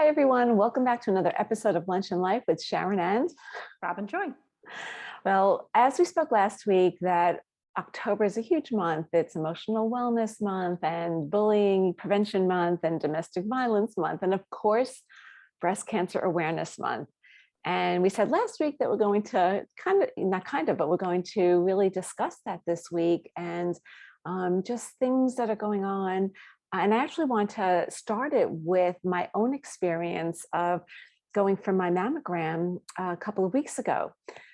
Hi, everyone. Welcome back to another episode of Lunch and Life with Sharon and Robin Joy. Well, as we spoke last week, that October is a huge month. It's Emotional Wellness Month and Bullying Prevention Month and Domestic Violence Month. And of course, Breast Cancer Awareness Month. And we said last week that we're going to but we're going to really discuss that this week and just things that are going on. And I actually want to start it with my own experience of going for my mammogram a couple of weeks ago.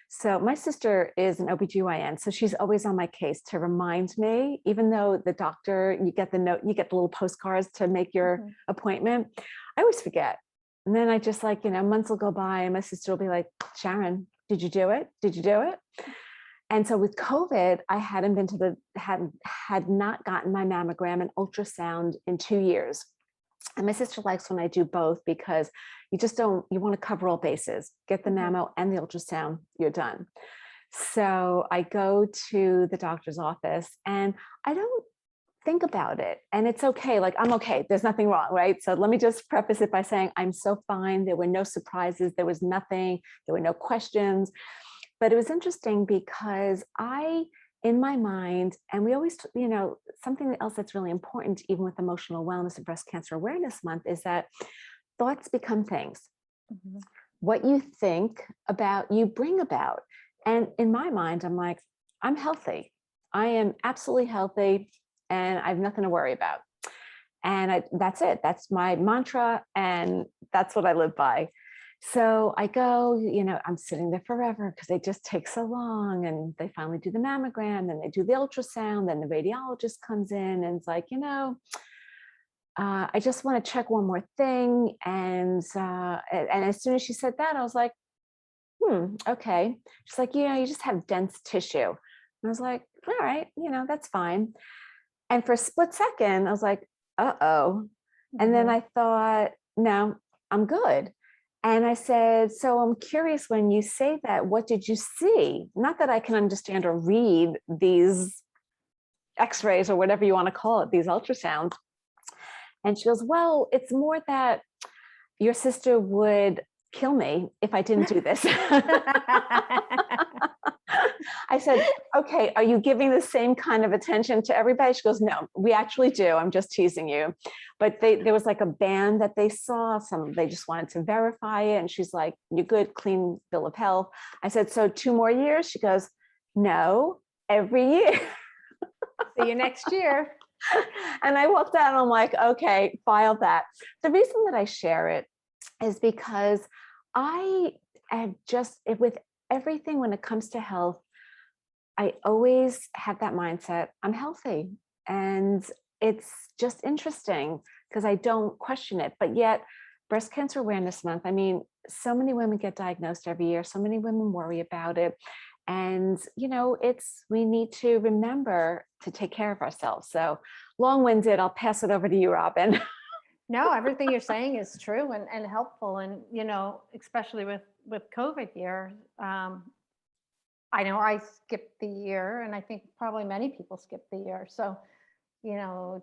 So my sister is an OBGYN, so she's always on my case to remind me, even though the doctor, you get the note, you get the little postcards to make your appointment. I always forget. And then I just months will go by and my sister will be like, Sharon, did you do it? Did you do it? And so with COVID, I hadn't been to had not gotten my mammogram and ultrasound in 2 years. And my sister likes when I do both because you want to cover all bases, get the mammo and the ultrasound, you're done. So I go to the doctor's office and I don't think about it. And it's okay. Like, I'm okay. There's nothing wrong, right? So let me just preface it by saying I'm so fine. There were no surprises. There was nothing. There were no questions. But it was interesting because in my mind, and we always, something else that's really important, even with Emotional Wellness and Breast Cancer Awareness Month, is that thoughts become things. What you think about, you bring about. And in my mind, I'm like, I'm healthy. I am absolutely healthy and I have nothing to worry about. And that's it. That's my mantra. And that's what I live by. So I go, I'm sitting there forever because they just take so long, and they finally do the mammogram, then they do the ultrasound, then the radiologist comes in and it's like, I just want to check one more thing. And as soon as she said that, I was like, okay. She's like, you just have dense tissue. And I was like, all right, that's fine. And for a split second, I was like, uh-oh. And then I thought, no, I'm good. And I said, so I'm curious, when you say that, what did you see? Not that I can understand or read these x-rays or whatever you want to call it, these ultrasounds. And she goes, well, it's more that your sister would kill me if I didn't do this. I said, okay, are you giving the same kind of attention to everybody? She goes, no, we actually do. I'm just teasing you. But there was like a band that they saw, they just wanted to verify it. And she's like, you're good, clean bill of health. I said, so 2 more years? She goes, no, every year. See you next year. And I walked out and I'm like, okay, file that. The reason that I share it is because I have with everything when it comes to health, I always have that mindset, I'm healthy. And it's just interesting because I don't question it. But yet, Breast Cancer Awareness Month, I mean, so many women get diagnosed every year. So many women worry about it. And, we need to remember to take care of ourselves. So long-winded, I'll pass it over to you, Robin. No, everything you're saying is true and helpful. And, especially with COVID year, I know I skipped the year, and I think probably many people skip the year. So,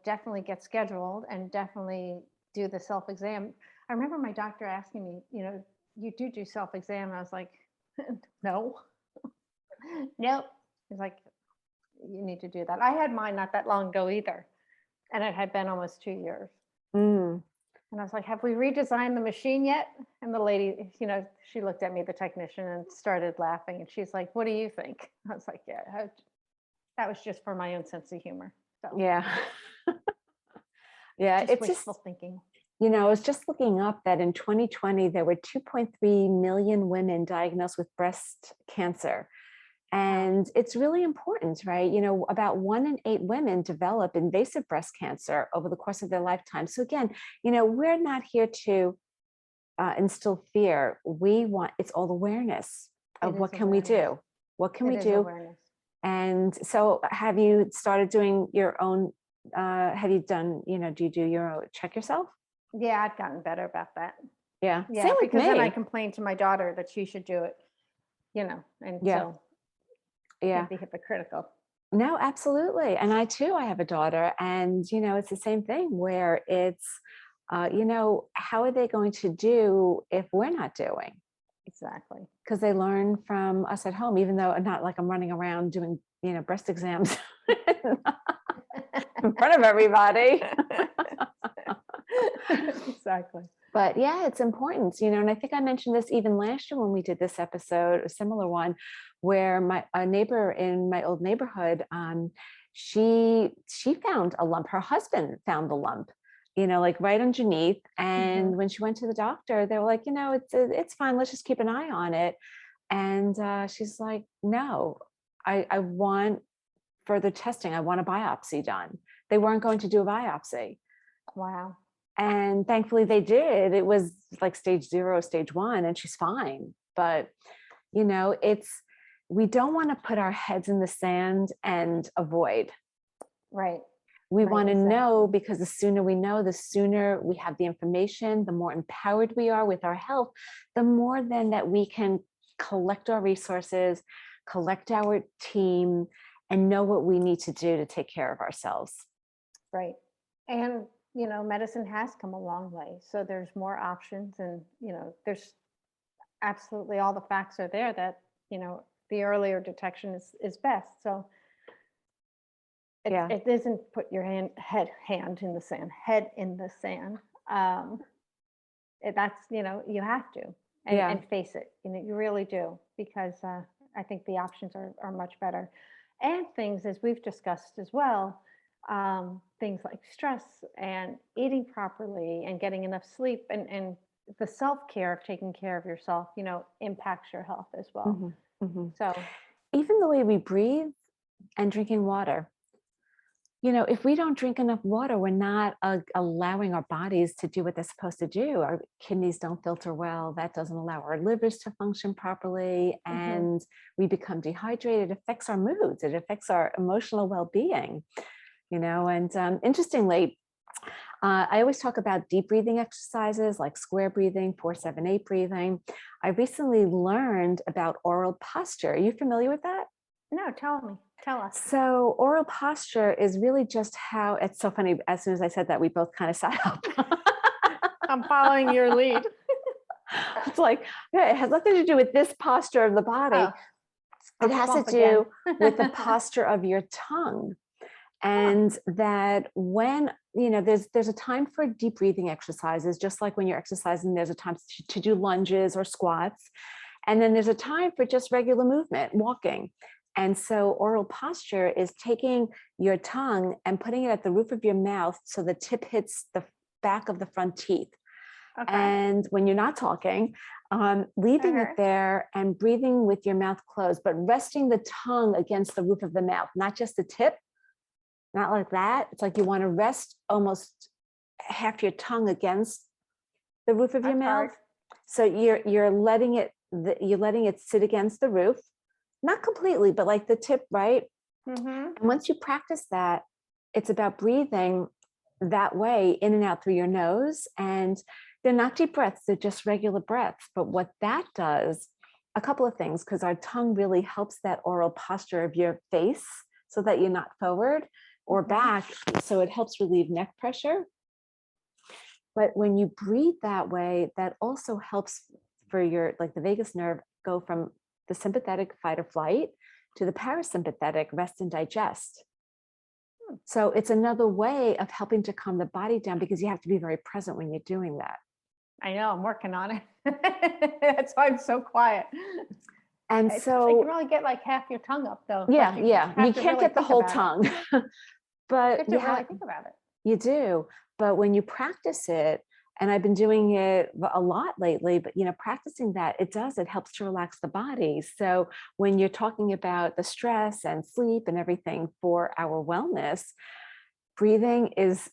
definitely get scheduled and definitely do the self-exam. I remember my doctor asking me, you do self-exam. And I was like, no, nope. He's like, you need to do that. I had mine not that long ago either. And it had been almost 2 years. And I was like, have we redesigned the machine yet? And the lady, she looked at me, the technician, and started laughing. And she's like, what do you think? I was like, yeah, that was just for my own sense of humor. So Yeah. Yeah. it's wishful thinking. I was just looking up that in 2020, there were 2.3 million women diagnosed with breast cancer. And it's really important, right? About 1 in 8 women develop invasive breast cancer over the course of their lifetime. So again, we're not here to instill fear. It's all awareness of what can we do? What can we do? Awareness. And so have you started doing your own, have you done, do you do your own, check yourself? Yeah, I've gotten better about that. Yeah. Same with me. Then I complained to my daughter that she should do it, and so can't be hypocritical. No, absolutely. And I have a daughter, and it's the same thing where it's how are they going to do if we're not doing? Exactly. Because they learn from us at home, even though not like I'm running around doing, breast exams in front of everybody. Exactly. But yeah, it's important, and I think I mentioned this even last year when we did this episode, a similar one, where a neighbor in my old neighborhood, she found a lump. Her husband found the lump, like right underneath. And when she went to the doctor, they were like, it's fine. Let's just keep an eye on it. And she's like, no, I want further testing. I want a biopsy done. They weren't going to do a biopsy. Wow. And thankfully they did. It was like stage 0, stage 1, and she's fine. But, we don't want to put our heads in the sand and avoid. Right. We Right, want to exactly. know, because the sooner we know, the sooner we have the information, the more empowered we are with our health, the more then that we can collect our resources, collect our team, and know what we need to do to take care of ourselves. Right. And, medicine has come a long way. So there's more options, and, there's absolutely all the facts are there that, the earlier detection is best. So Yeah. it isn't put your head in the sand. That's, you have to, and face it, you really do, because I think the options are much better. And things, as we've discussed as well, things like stress and eating properly and getting enough sleep, and the self-care of taking care of yourself, impacts your health as well. So even the way we breathe and drinking water. If we don't drink enough water, we're not allowing our bodies to do what they're supposed to do. Our kidneys don't filter well. That doesn't allow our livers to function properly. And we become dehydrated. It affects our moods. It affects our emotional well-being, and interestingly, I always talk about deep breathing exercises like square breathing, 4-7-8 breathing. I recently learned about oral posture. Are you familiar with that? no, tell us. So oral posture is really just how, it's so funny, as soon as I said that, we both kind of sat up. I'm following your lead. It's like, yeah, it has nothing to do with this posture of the body. It has to do with the posture of your tongue. And that when, there's a time for deep breathing exercises, just like when you're exercising, there's a time to do lunges or squats. And then there's a time for just regular movement, walking. And so oral posture is taking your tongue and putting it at the roof of your mouth so the tip hits the back of the front teeth. Okay. And when you're not talking, leaving it there and breathing with your mouth closed, but resting the tongue against the roof of the mouth, not just the tip, not like that. It's like you want to rest almost half your tongue against the roof of your mouth. So you're letting it sit against the roof. Not completely, but like the tip, right? And once you practice that, it's about breathing that way in and out through your nose. And they're not deep breaths, they're just regular breaths. But what that does, a couple of things, because our tongue really helps that oral posture of your face so that you're not forward or back. So it helps relieve neck pressure. But when you breathe that way, that also helps for your, like the vagus nerve, go from the sympathetic fight or flight to the parasympathetic rest and digest. So it's another way of helping to calm the body down, because you have to be very present when you're doing that. I know, I'm working on it. That's why I'm so quiet. And so you can only get like half your tongue up though. Yeah, you can't really get the whole tongue. But you have to really think about it. You do. But when you practice it, and I've been doing it a lot lately, but practicing that, it helps to relax the body. So when you're talking about the stress and sleep and everything for our wellness, breathing is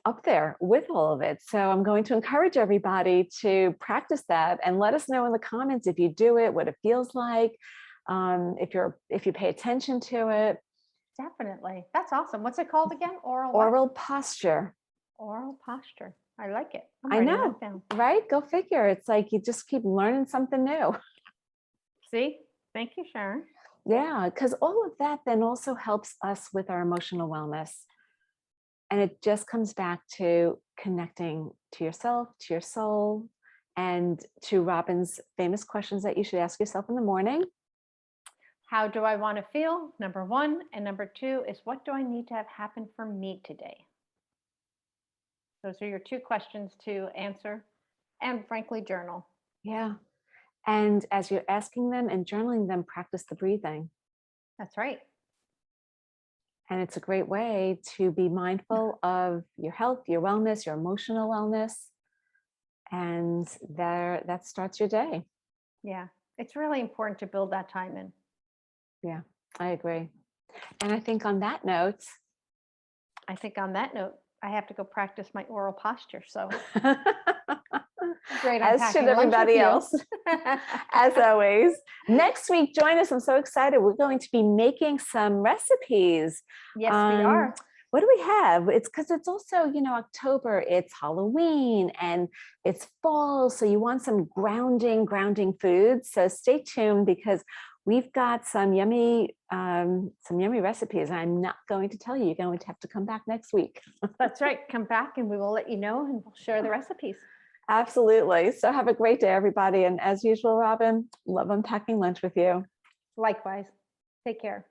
up there with all of it. So I'm going to encourage everybody to practice that, and let us know in the comments if you do it, what it feels like, if you pay attention to it. Definitely. That's awesome. What's it called again? Oral posture. Oral posture. I like it. I know, right? Go figure. It's like you just keep learning something new. See? Thank you, Sharon. Yeah, because all of that then also helps us with our emotional wellness. And it just comes back to connecting to yourself, to your soul, and to Robin's famous questions that you should ask yourself in the morning. How do I want to feel? Number one. And number two is, what do I need to have happen for me today? Those are your two questions to answer and frankly, journal. Yeah. And as you're asking them and journaling them, practice the breathing. That's right. And it's a great way to be mindful of your health, your wellness, your emotional wellness. And that starts your day. Yeah. It's really important to build that time in. Yeah, I agree. And I think on that note, I have to go practice my oral posture. So great as should unpacking lunch with everybody you. else, as always. Next week, join us. I'm so excited. We're going to be making some recipes. Yes, we are. What do we have? It's because it's also, October, it's Halloween and it's fall. So you want some grounding foods. So stay tuned because we've got some yummy recipes. I'm not going to tell you. You're going to have to come back next week. That's right. Come back and we will let you know and we'll share the recipes. Absolutely. So have a great day, everybody. And as usual, Robin, love unpacking lunch with you. Likewise. Take care.